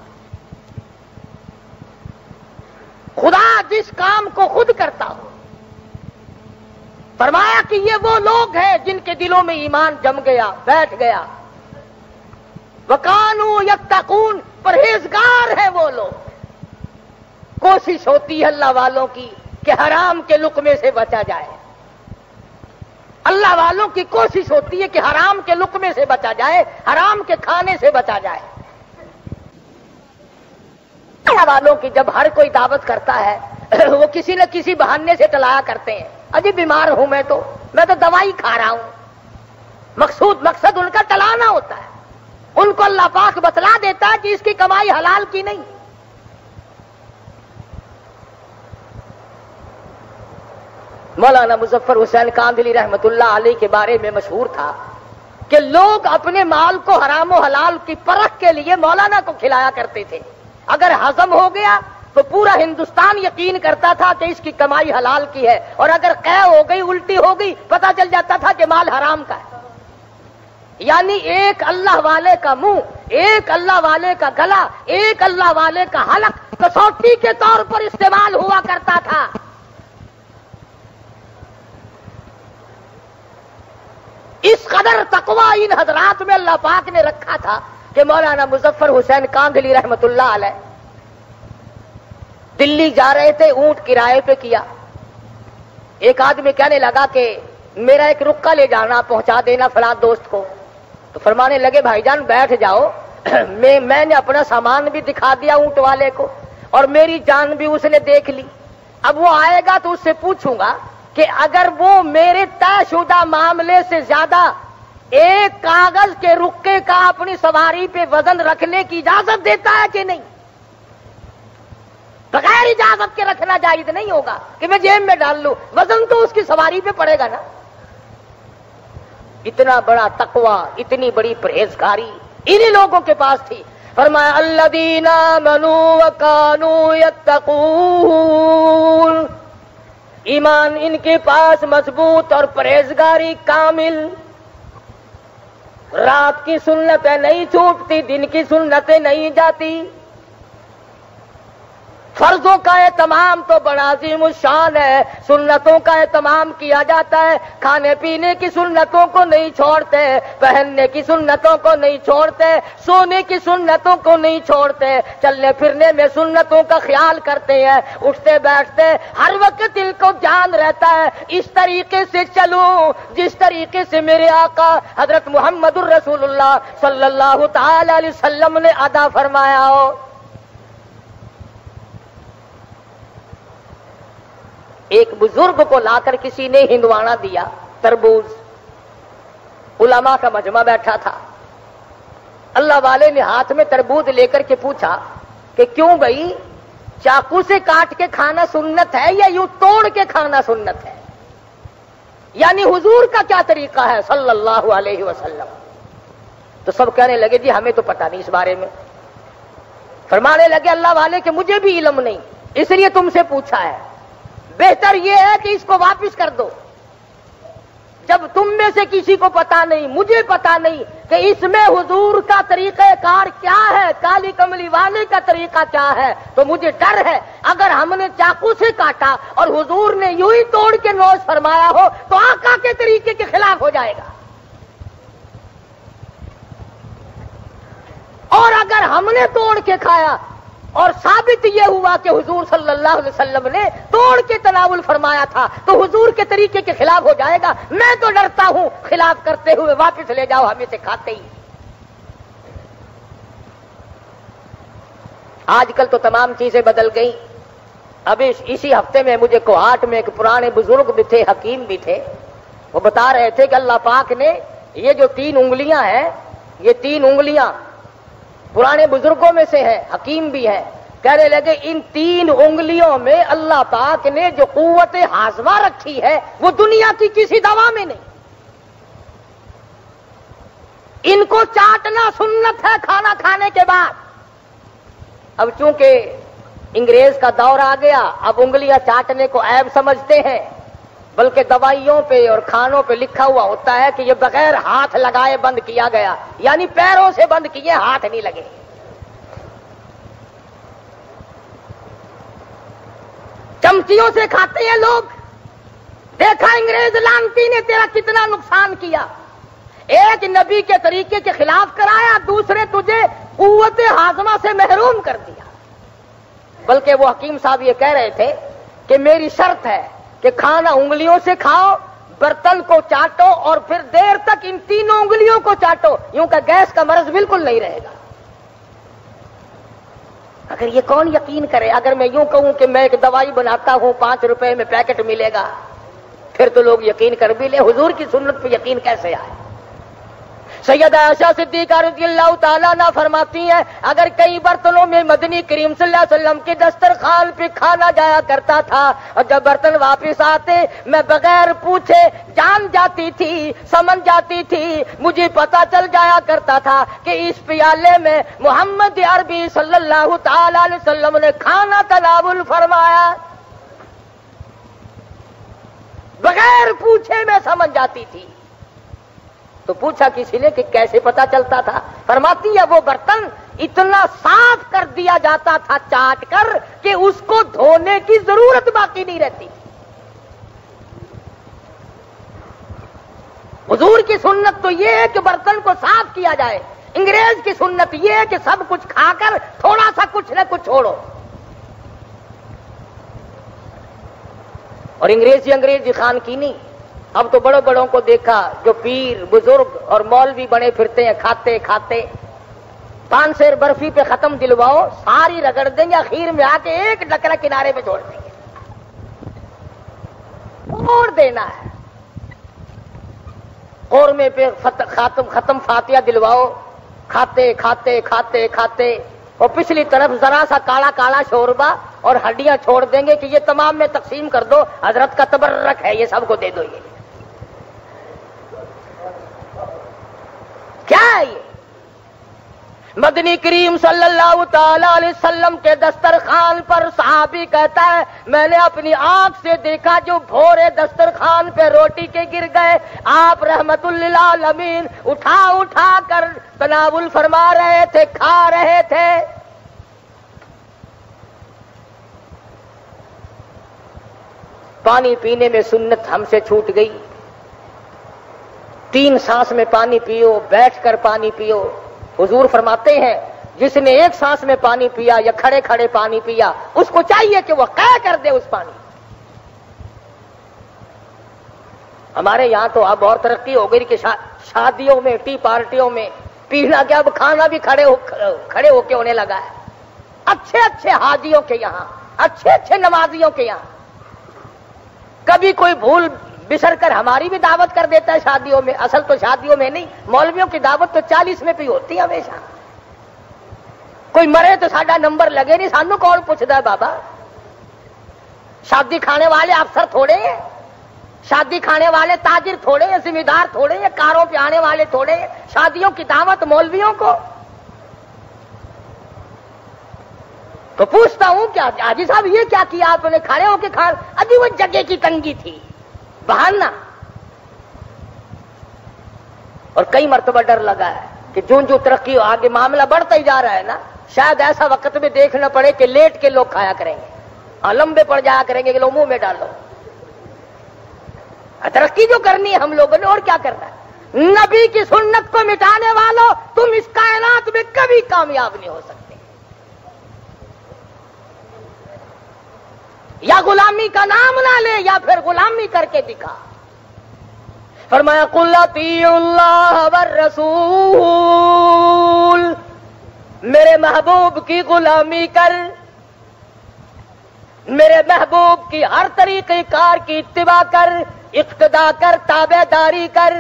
خدا جس کام کو خود کرتا ہو، فرمایا کہ یہ وہ لوگ ہیں جن کے دلوں میں ایمان جم گیا، بیٹھ گیا۔ وَقَانُوا يَتَّقُونَ، پرہیزگار ہیں وہ لوگ۔ کوشش ہوتی ہے اللہ والوں کی کہ حرام کے لقمے سے بچا جائے، اللہ والوں کی کوشش ہوتی ہے کہ حرام کے لقمے سے بچا جائے، حرام کے کھانے سے بچا جائے۔ اللہ والوں کی جب ہر کوئی دعوت کرتا ہے وہ کسی نہ کسی بہانے سے ٹلایا کرتے ہیں، اجی بیمار ہوں میں تو دوائی کھا رہا ہوں۔ مقصد ان کا ٹلانا ہوتا ہے۔ ان کو اللہ پاک بتلا دیتا ہے کہ اس کی کمائی حلال کی نہیں۔ مولانا مظفر حسین کاندھلی رحمت اللہ علیہ کے بارے میں مشہور تھا کہ لوگ اپنے مال کو حرام و حلال کی پرکھ کے لیے مولانا کو کھلایا کرتے تھے۔ اگر ہضم ہو گیا تو پورا ہندوستان یقین کرتا تھا کہ اس کی کمائی حلال کی ہے، اور اگر قے ہو گئی، الٹی ہو گئی، پتہ چل جاتا تھا کہ مال حرام کا ہے۔ یعنی ایک اللہ والے کا منہ، ایک اللہ والے کا گلا، ایک اللہ والے کا حلق کسوٹی کے طور پر استعمال ہوا کرتا تھا۔ اس قدر تقوی ان حضرات میں اللہ پاک نے رکھا تھا کہ مولانا مظفر حسین کاندھلی رحمت اللہ علیہ دلی جا رہے تھے، اونٹ کرائے پہ کیا۔ ایک آدمی کہنے لگا کہ میرا ایک رکا لے جانا، پہنچا دینا فلاں دوست کو۔ تو فرمانے لگے بھائی جان بیٹھ جاؤ، میں نے اپنا سامان بھی دکھا دیا اونٹ والے کو اور میری جان بھی اس نے دیکھ لی۔ اب وہ آئے گا تو اس سے پوچھوں گا کہ اگر وہ میرے طے شدہ معاملے سے زیادہ ایک کاغذ کے رکے کا اپنی سواری پہ وزن رکھنے کی اجازت دیتا ہے کہ نہیں؟ بغیر اجازت کے رکھنا جائز نہیں ہوگا کہ میں جیب میں ڈال لوں، وزن تو اس کی سواری پہ پڑے گا نا۔ اتنا بڑا تقوی، اتنی بڑی پرہیزگاری انہی لوگوں کے پاس تھی۔ فرمایا الذین آمنوا وکانوا یتقون، ایمان ان کے پاس مضبوط اور پرہیزگاری کامل، رات کی سنتیں نہیں چھوٹتی، دن کی سنتیں نہیں جاتی، فرضوں کا اہتمام تو بڑا عظیم الشان ہے، سنتوں کا اہتمام کیا جاتا ہے، کھانے پینے کی سنتوں کو نہیں چھوڑتے، پہننے کی سنتوں کو نہیں چھوڑتے، سونے کی سنتوں کو نہیں چھوڑتے، چلنے پھرنے میں سنتوں کا خیال کرتے ہیں، اٹھتے بیٹھتے ہر وقت دل کو جان رہتا ہے اس طریقے سے چلوں جس طریقے سے میرے آقا حضرت محمد الرسول اللہ صلی اللہ تعالی علیہ وسلم نے ادا فرمایا ہو۔ ایک بزرگ کو لا کر کسی نے ہندوانا دیا، تربوز، علماء کا مجمع بیٹھا تھا، اللہ والے نے ہاتھ میں تربوز لے کر کے پوچھا کہ کیوں بھائی چاقو سے کاٹ کے کھانا سنت ہے یا یوں توڑ کے کھانا سنت ہے؟ یعنی حضور کا کیا طریقہ ہے صلی اللہ علیہ وسلم؟ تو سب کہنے لگے جی ہمیں تو پتہ نہیں اس بارے میں۔ فرمانے لگے اللہ والے کہ مجھے بھی علم نہیں، اس لیے تم سے پوچھا ہے، بہتر یہ ہے کہ اس کو واپس کر دو۔ جب تم میں سے کسی کو پتا نہیں، مجھے پتا نہیں کہ اس میں حضور کا طریقہ کار کیا ہے، کالی کملی والے کا طریقہ کیا ہے، تو مجھے ڈر ہے اگر ہم نے چاقو سے کاٹا اور حضور نے یوں ہی توڑ کے نوش فرمایا ہو تو آقا کے طریقے کے خلاف ہو جائے گا، اور اگر ہم نے توڑ کے کھایا اور ثابت یہ ہوا کہ حضور صلی اللہ علیہ وسلم نے توڑ کے تناول فرمایا تھا تو حضور کے طریقے کے خلاف ہو جائے گا۔ میں تو ڈرتا ہوں خلاف کرتے ہوئے واپس لے جاؤ، ہمیں سے کھاتے ہی۔ آج کل تو تمام چیزیں بدل گئی۔ اب اسی ہفتے میں مجھے کوہاٹ میں ایک پرانے بزرگ بھی تھے، حکیم بھی تھے، وہ بتا رہے تھے کہ اللہ پاک نے یہ جو 3 انگلیاں ہیں، یہ 3 انگلیاں پرانے بزرگوں میں سے ہیں، حکیم بھی ہیں، کہنے لگے ان 3 انگلیوں میں اللہ پاک نے جو قوت ہاضمہ رکھی ہے وہ دنیا کی کسی دوا میں نہیں، ان کو چاٹنا سنت ہے کھانا کھانے کے بعد۔ اب چونکہ انگریز کا دور آ گیا، اب انگلیاں چاٹنے کو عیب سمجھتے ہیں، بلکہ دوائیوں پہ اور کھانوں پہ لکھا ہوا ہوتا ہے کہ یہ بغیر ہاتھ لگائے بند کیا گیا، یعنی پیروں سے بند کیے، ہاتھ نہیں لگے۔ چمچیوں سے کھاتے ہیں لوگ، دیکھا انگریز لانتی نے تیرا کتنا نقصان کیا، ایک نبی کے طریقے کے خلاف کرایا، دوسرے تجھے قوت ہاضمہ سے محروم کر دیا۔ بلکہ وہ حکیم صاحب یہ کہہ رہے تھے کہ میری شرط ہے کہ کھانا انگلیوں سے کھاؤ، برتن کو چاٹو اور پھر دیر تک ان 3 انگلیوں کو چاٹو، یوں کہ گیس کا مرض بالکل نہیں رہے گا۔ اگر یہ کون یقین کرے؟ اگر میں یوں کہوں کہ میں ایک دوائی بناتا ہوں 5 روپے میں پیکٹ ملے گا، پھر تو لوگ یقین کر بھی لیں، حضور کی سنت پہ یقین کیسے آئے؟ سیدہ عائشہ صدیقہ رضی اللہ تعالیٰ عنہ فرماتی ہیں اگر کئی برتنوں میں مدنی کریم صلی اللہ علیہ وسلم کے دسترخوان پہ کھانا جایا کرتا تھا، اور جب برتن واپس آتے میں بغیر پوچھے جان جاتی تھی، سمجھ جاتی تھی، مجھے پتا چل جایا کرتا تھا کہ اس پیالے میں محمد عربی صلی اللہ تعالی علیہ وسلم نے کھانا تناول فرمایا، بغیر پوچھے میں سمجھ جاتی تھی۔ تو پوچھا کسی نے کہ کیسے پتا چلتا تھا؟ فرماتی ہے وہ برتن اتنا صاف کر دیا جاتا تھا چاٹ کر کہ اس کو دھونے کی ضرورت باقی نہیں رہتی۔ حضور کی سنت تو یہ ہے کہ برتن کو صاف کیا جائے، انگریز کی سنت یہ ہے کہ سب کچھ کھا کر تھوڑا سا کچھ نہ کچھ چھوڑو۔ اور انگریزی خان کی نہیں، اب تو بڑوں بڑوں کو دیکھا جو پیر بزرگ اور مولوی بنے پھرتے ہیں، کھاتے کھاتے 5 سیر برفی پہ ختم دلواؤ، ساری رگڑ دیں گے، اخیر میں آ کے ایک ڈکرا کنارے پہ چھوڑ دیں گے، چھوڑ دینا ہے۔ قورمے پہ ختم فاتحہ دلواؤ، کھاتے کھاتے کھاتے کھاتے، اور پچھلی طرف ذرا سا کالا کالا شوربا اور ہڈیاں چھوڑ دیں گے کہ یہ تمام میں تقسیم کر دو، حضرت کا تبرک ہے، یہ سب کو دے دو۔ یہ کیا ہے؟ مدنی کریم صلی اللہ تعالی علیہ وسلم کے دسترخوان پر صحابی کہتا ہے میں نے اپنی آنکھ سے دیکھا جو بھورے دسترخوان پہ روٹی کے گر گئے، آپ رحمت للعالمین اٹھا اٹھا کر تناول فرما رہے تھے، کھا رہے تھے۔ پانی پینے میں سنت ہم سے چھوٹ گئی۔ 3 سانس میں پانی پیو، بیٹھ کر پانی پیو۔ حضور فرماتے ہیں جس نے 1 سانس میں پانی پیا یا کھڑے کھڑے پانی پیا اس کو چاہیے کہ وہ قے کر دے اس پانی۔ ہمارے یہاں تو اب اور ترقی ہو گئی کہ شادیوں میں، ٹی پارٹیوں میں پینا کیا، اب کھانا بھی کھڑے ہو کے ہونے لگا ہے۔ اچھے اچھے حاجیوں کے یہاں، اچھے اچھے نمازیوں کے یہاں کبھی کوئی بھول بسر کر ہماری بھی دعوت کر دیتا ہے شادیوں میں۔ اصل تو شادیوں میں نہیں، مولویوں کی دعوت تو 40 میں بھی ہوتی ہے ہمیشہ۔ کوئی مرے تو ساڈا نمبر لگے نہیں، سانو کون پوچھتا ہے بابا؟ شادی کھانے والے افسر تھوڑے ہیں، شادی کھانے والے تاجر تھوڑے ہیں، ذمہ دار تھوڑے ہیں، کاروں پہ آنے والے تھوڑے ہیں۔ شادیوں کی دعوت مولویوں کو تو پوچھتا ہوں کیا حاجی صاحب یہ کیا کیا آپ نے؟ کھڑے ہو کے کھا، ابھی وہ جگہ کی تنگی تھی، بہانا۔ اور کئی مرتبہ ڈر لگا ہے کہ جو ترقی آگے معاملہ بڑھتا ہی جا رہا ہے نا، شاید ایسا وقت میں دیکھنا پڑے کہ لیٹ کے لوگ کھایا کریں گے، اور لمبے پڑ جایا کریں گے کہ لو منہ میں ڈالو۔ ترقی جو کرنی ہے ہم لوگوں نے، اور کیا کرنا ہے؟ نبی کی سنت کو مٹانے والوں تم اس کائنات میں کبھی کامیاب نہیں ہو سکتے۔ یا غلامی کا نام نہ لے یا پھر غلامی کر کے دکھا۔ فرمایا قل اطیعوا اللہ والرسول، میرے محبوب کی غلامی کر، میرے محبوب کی ہر طریقے کار کی اتباع کر، اقتداء کر، تابع داری کر۔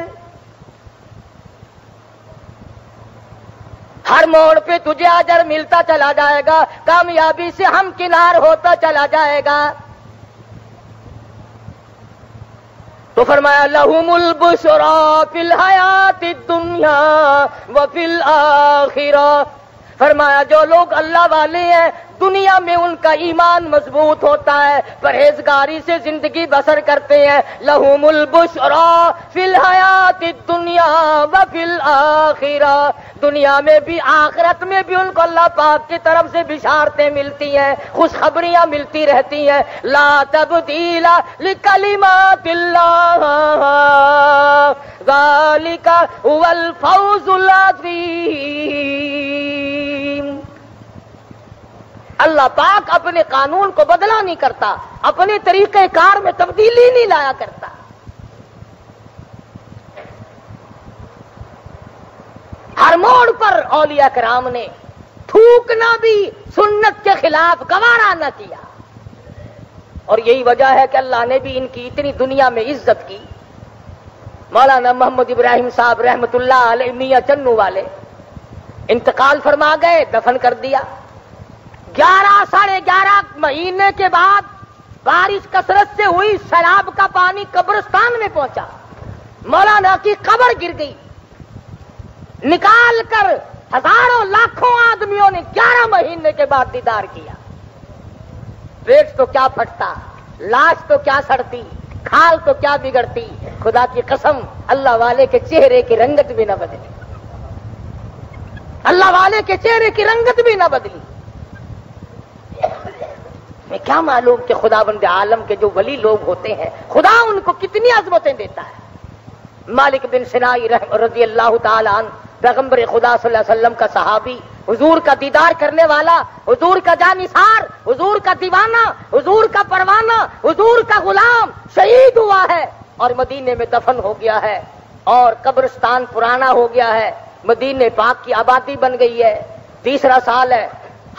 ہر موڑ پہ تجھے اجر ملتا چلا جائے گا، کامیابی سے ہمکنار ہوتا چلا جائے گا۔ تو فرمایا لہم البشریٰ فی الحیات الدنیا وفی الآخرہ، فرمایا جو لوگ اللہ والے ہیں دنیا میں ان کا ایمان مضبوط ہوتا ہے، پرہیزگاری سے زندگی بسر کرتے ہیں۔ لہم البشریٰ فی الحیات الدنیا وفی الآخرہ، دنیا میں بھی آخرت میں بھی ان کو اللہ پاک کی طرف سے بشارتیں ملتی ہیں، خوشخبریاں ملتی رہتی ہیں۔ لا تبدیل لکلمات اللہ ذالک هو الفوز العظیم۔ اللہ پاک اپنے قانون کو بدلا نہیں کرتا، اپنے طریقہ کار میں تبدیلی نہیں لایا کرتا۔ ہر موڑ پر اولیاء کرام نے تھوکنا بھی سنت کے خلاف گوارا نہ کیا، اور یہی وجہ ہے کہ اللہ نے بھی ان کی اتنی دنیا میں عزت کی۔ مولانا محمد ابراہیم صاحب رحمت اللہ علیہ میاں چنو والے انتقال فرما گئے، دفن کر دیا۔ 11 مہینے کے بعد بارش کثرت سے ہوئی، سیلاب کا پانی قبرستان میں پہنچا، مولانا کی قبر گر گئی۔ نکال کر ہزاروں لاکھوں آدمیوں نے 11 مہینے کے بعد دیدار کیا۔ پیٹ تو کیا پھٹتا، لاش تو کیا سڑتی، کھال تو کیا بگڑتی، خدا کی قسم اللہ والے کے چہرے کی رنگت بھی نہ بدلی، اللہ والے کے چہرے کی رنگت بھی نہ بدلی۔ میں کیا معلوم کہ خدا بند عالم کے جو ولی لوگ ہوتے ہیں خدا ان کو کتنی عظمتیں دیتا ہے۔ مالک بن سنائی رضی اللہ تعالی عنہ، پیغمبر خدا صلی اللہ علیہ وسلم کا صحابی، حضور کا دیدار کرنے والا، حضور کا جانثار، حضور کا دیوانہ، حضور کا پروانہ، حضور کا غلام شہید ہوا ہے اور مدینے میں دفن ہو گیا ہے، اور قبرستان پرانا ہو گیا ہے، مدینے پاک کی آبادی بن گئی ہے۔ 3 سال ہے،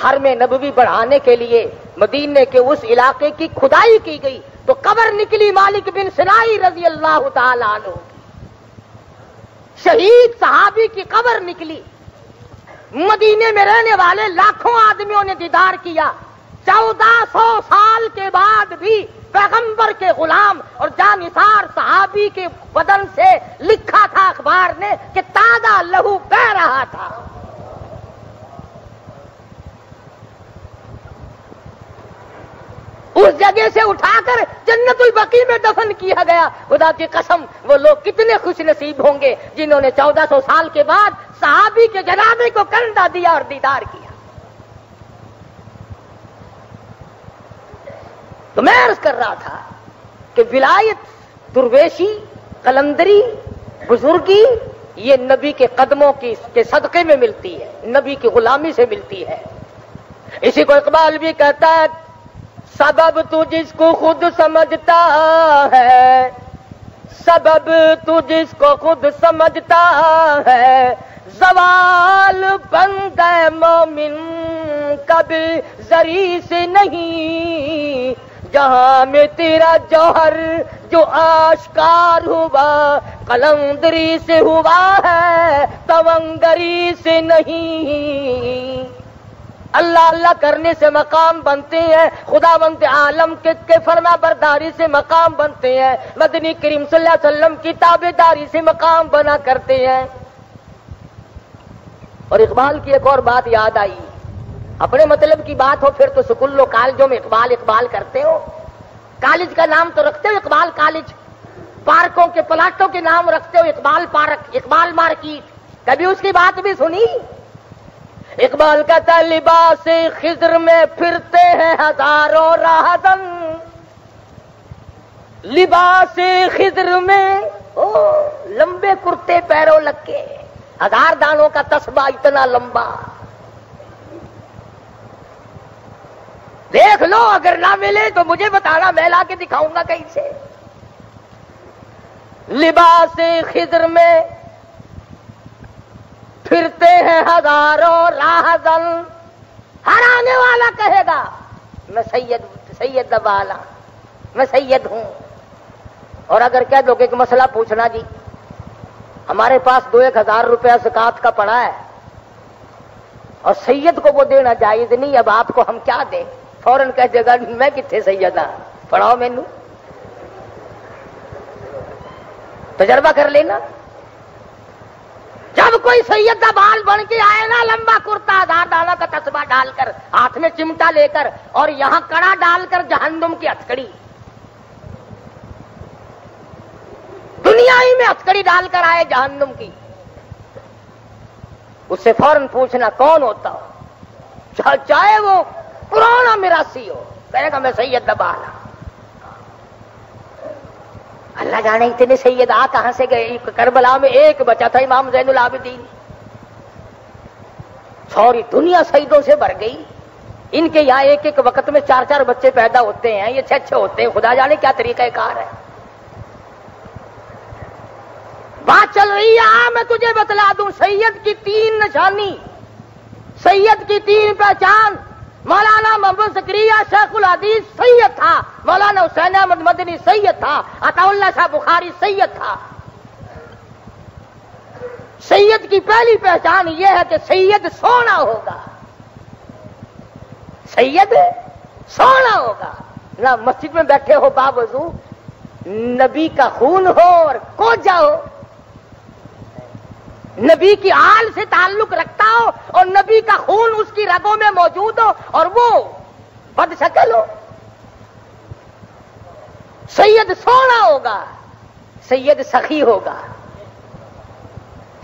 حرم نبوی بڑھانے کے لیے مدینے کے اس علاقے کی کھدائی کی گئی تو قبر نکلی مالک بن سنائی رضی اللہ تعالی عنہ کی، شہید صحابی کی قبر نکلی۔ مدینے میں رہنے والے لاکھوں آدمیوں نے دیدار کیا۔ 1400 سال کے بعد بھی پیغمبر کے غلام اور جانثار صحابی کے بدن سے لکھا تھا اخبار نے کہ تازہ لہو بہ رہا تھا۔ اس جگہ سے اٹھا کر جنت البقیع میں دفن کیا گیا. خدا کی قسم وہ لوگ کتنے خوش نصیب ہوں گے جنہوں نے 1400 سال کے بعد صحابی کے جنازے کو کندھا دیا اور دیدار کیا. تو میں عرض کر رہا تھا کہ ولایت، درویشی، قلندری، بزرگی یہ نبی کے قدموں کے صدقے میں ملتی ہے، نبی کی غلامی سے ملتی ہے. اسی کو اقبال بھی کہتا ہے سبب تو جس کو خود سمجھتا ہے، سبب تو جس کو خود سمجھتا ہے، زوال بندہ مومن کبھی ذری سے نہیں. جہاں میں تیرا جوہر جو آشکار ہوا قلندری سے ہوا ہے، تونگری سے نہیں. اللہ اللہ کرنے سے مقام بنتے ہیں، خداوند عالم کے فرما برداری سے مقام بنتے ہیں، مدنی کریم صلی اللہ علیہ وسلم کی تابعداری سے مقام بنا کرتے ہیں. اور اقبال کی ایک اور بات یاد آئی. اپنے مطلب کی بات ہو پھر تو سکول و کالجوں میں اقبال اقبال کرتے ہو. کالج کا نام تو رکھتے ہو اقبال کالج، پارکوں کے پلاٹوں کے نام رکھتے ہو اقبال پارک، اقبال مارکیٹ. کبھی اس کی بات بھی سنی؟ اقبال کہتا ہے لباس خضر میں پھرتے ہیں ہزاروں راہزن، لباس خضر میں لمبے کرتے پیروں لگ کے، 1000 دانوں کا تسبہ اتنا لمبا. دیکھ لو، اگر نہ ملے تو مجھے بتانا، میں لا کے دکھاؤں گا کہیں سے. لباس خضر میں پھرتے ہیں ہزاروں راہزن. ہر آنے والا کہے گا میں سید والا، میں سید ہوں. اور اگر کہہ دو کہ ایک مسئلہ پوچھنا جی، ہمارے پاس 2-1000 روپیہ زکات کا پڑا ہے اور سید کو وہ دینا جائز نہیں، اب آپ کو ہم کیا دیں؟ فوراً کہہ دے گا میں کتنے سید ہاں، پڑھاؤ مینو. تجربہ کر لینا. جب کوئی سید کا بال بن کے آئے نا، لمبا کرتا 1000 دانوں کا تسبہ ڈال کر، ہاتھ میں چمٹا لے کر اور یہاں کڑا ڈال کر جہنم کی ہتھکڑی، دنیا ہی میں ہتھکڑی ڈال کر آئے جہنم کی، اس سے فوراً پوچھنا کون ہوتا ہو، چاہے وہ پرانا میراثی ہو، کہے گا میں سید دبالا. اللہ جانے اتنے سید آ کہاں سے گئے. کربلا میں ایک بچا تھا امام زین العابدین، سوری دنیا سیدوں سے بھر گئی. ان کے یہاں ایک ایک وقت میں 4-4 بچے پیدا ہوتے ہیں، یہ اچھے ہوتے ہیں، خدا جانے کیا طریقہ کار ہے. بات چل رہی ہے، میں تجھے بتلا دوں سید کی 3 نشانی، سید کی 3 پہچان. مولانا محمد زکریا شیخ الحدیث سید تھا، مولانا حسین احمد مدنی سید تھا، عطا اللہ شاہ بخاری سید تھا. سید کی پہلی پہچان یہ ہے کہ سید سونا ہوگا، سید سونا ہوگا. نہ مسجد میں بیٹھے ہو باوضو، نبی کا خون ہو اور کوجا ہو، نبی کی آل سے تعلق رکھتا ہو اور نبی کا خون اس کی رگوں میں موجود ہو اور وہ بد شکل ہو. سید سونا ہوگا، سید سخی ہوگا،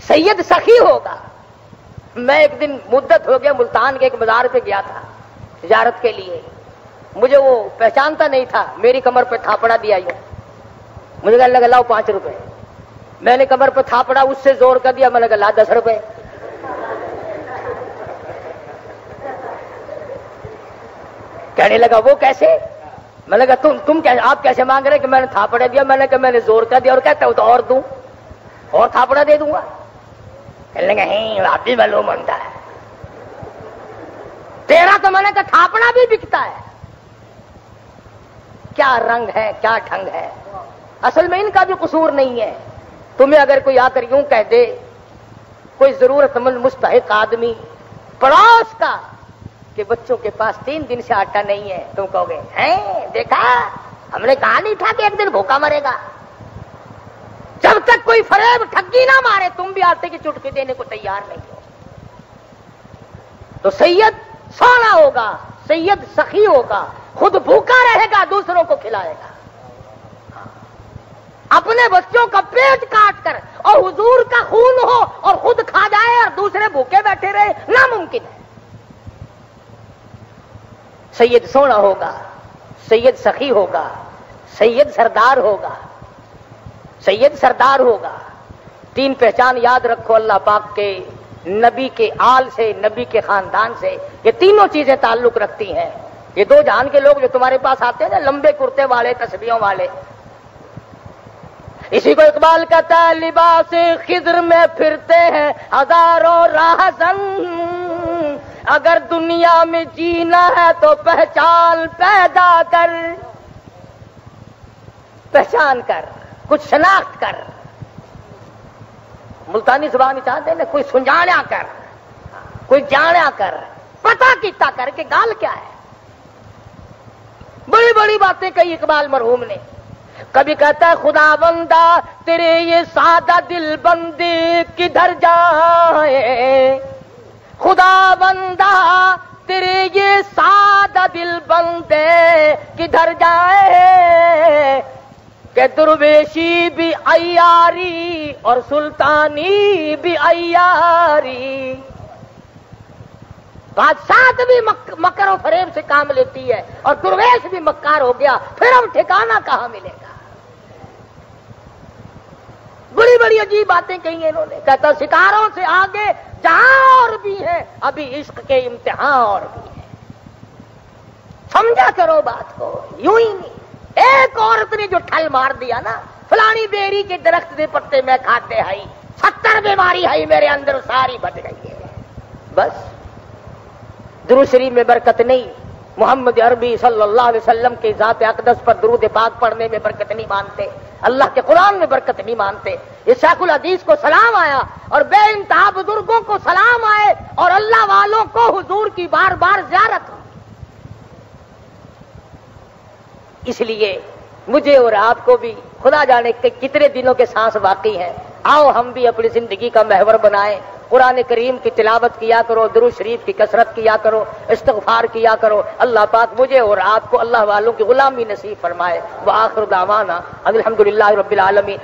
سید سخی ہوگا. میں ایک دن مدت ہو گیا ملتان کے ایک مزار پہ گیا تھا تجارت کے لیے. مجھے وہ پہچانتا نہیں تھا، میری کمر پہ تھاپڑا دیا یوں، مجھے کہنے لگا لاؤ 5 روپے. میں نے کمر پہ تھاپڑا اس سے زور کر دیا، میں نے کہا لا 10 روپے. کہنے لگا وہ کیسے؟ میں نے کہا تم آپ کیسے مانگ رہے کہ میں نے تھاپڑا دیا؟ میں نے کہا میں نے زور کر دیا. اور کہتا ہوں تو اور دوں، اور تھاپڑا دے دوں گا. کہنے لگا آپ بھی معلوم ہوتا ہے تیرا. تو میں نے کہا تھاپڑا بھی بکتا ہے. کیا رنگ ہے، کیا ڈھنگ ہے. اصل میں ان کا بھی قصور نہیں ہے. تمہیں اگر کوئی آ کر یوں کہہ دے، کوئی ضرورت مند مستحق آدمی پڑوس کا، کہ بچوں کے پاس 3 دن سے آٹا نہیں ہے، تم کہو گے ہیں دیکھا ہم نے کہا نہیں تھا کہ ایک دن بھوکا مرے گا. جب تک کوئی فریب ٹھگی نہ مارے تم بھی آٹے کی چٹکی دینے کو تیار نہیں ہو. تو سید سونا ہوگا، سید سخی ہوگا، خود بھوکا رہے گا، دوسروں کو کھلائے گا، اپنے بچوں کا پیٹ کاٹ کر اور حضور کا خون ہو اور خود کھا جائے اور دوسرے بھوکے بیٹھے رہے، ناممکن ہے۔ سید سونا ہوگا، سید سخی ہوگا، سید سردار ہوگا، سید سردار ہوگا۔ تین پہچان یاد رکھو اللہ پاک کے نبی کے آل سے، نبی کے خاندان سے، یہ تینوں چیزیں تعلق رکھتی ہیں۔ یہ دو جہان کے لوگ جو تمہارے پاس آتے ہیں نا، لمبے کرتے والے، تسبیحوں والے، اسی کو اقبال کہتا ہے لباس خضر میں پھرتے ہیں ہزاروں راہزن، اگر دنیا میں جینا ہے تو پہچان پیدا کر، پہچان کر، کچھ شناخت کر۔ ملتانی زبان چاہتے ہیں نا، کوئی سنجانا کر، کوئی جانا کر، پتہ کیتا کر کہ گال کیا ہے۔ بڑی بڑی باتیں کہی اقبال مرحوم نے۔ کبھی کہتا ہے خدا بندہ تیرے یہ سادہ دل بندے کدھر جائے، خدا بندہ تیرے یہ سادہ دل بندے کدھر جائے، کہ درویشی بھی عیاری اور سلطانی بھی عیاری، بادشاہت بھی مکر و فریب سے کام لیتی ہے اور درویش بھی مکار ہو گیا، پھر ہم ٹھکانہ کہاں ملے گا۔ بڑی بڑی عجیب باتیں کہی انہوں نے۔ کہتا ستاروں سے آگے جہاں اور بھی ہے، ابھی عشق کے امتحان اور بھی ہے۔ سمجھا کرو بات کو، یوں ہی نہیں۔ ایک عورت نے جو ٹھل مار دیا نا، فلانی بیری کے درخت دے پتے میں کھاتے ہائی، 70 بیماری ہے میرے اندر ساری بچ گئی ہے، بس۔ درود شریف میں برکت نہیں، محمد عربی صلی اللہ علیہ وسلم کے ذات اقدس پر درود پاک پڑھنے میں برکت نہیں مانتے، اللہ کے قرآن میں برکت نہیں مانتے۔ یہ شیخ الحدیث کو سلام آیا اور بے انتہا بزرگوں کو سلام آئے اور اللہ والوں کو حضور کی بار بار زیارت ہو۔ اس لیے مجھے اور آپ کو بھی خدا جانے کہ کتنے دنوں کے سانس باقی ہیں، آؤ ہم بھی اپنی زندگی کا محور بنائیں، قرآن کریم کی تلاوت کیا کرو، درود شریف کی کثرت کیا کرو، استغفار کیا کرو۔ اللہ پاک مجھے اور آپ کو اللہ والوں کی غلامی نصیب فرمائے۔ وآخر دعوانا الحمدللہ رب العالمین۔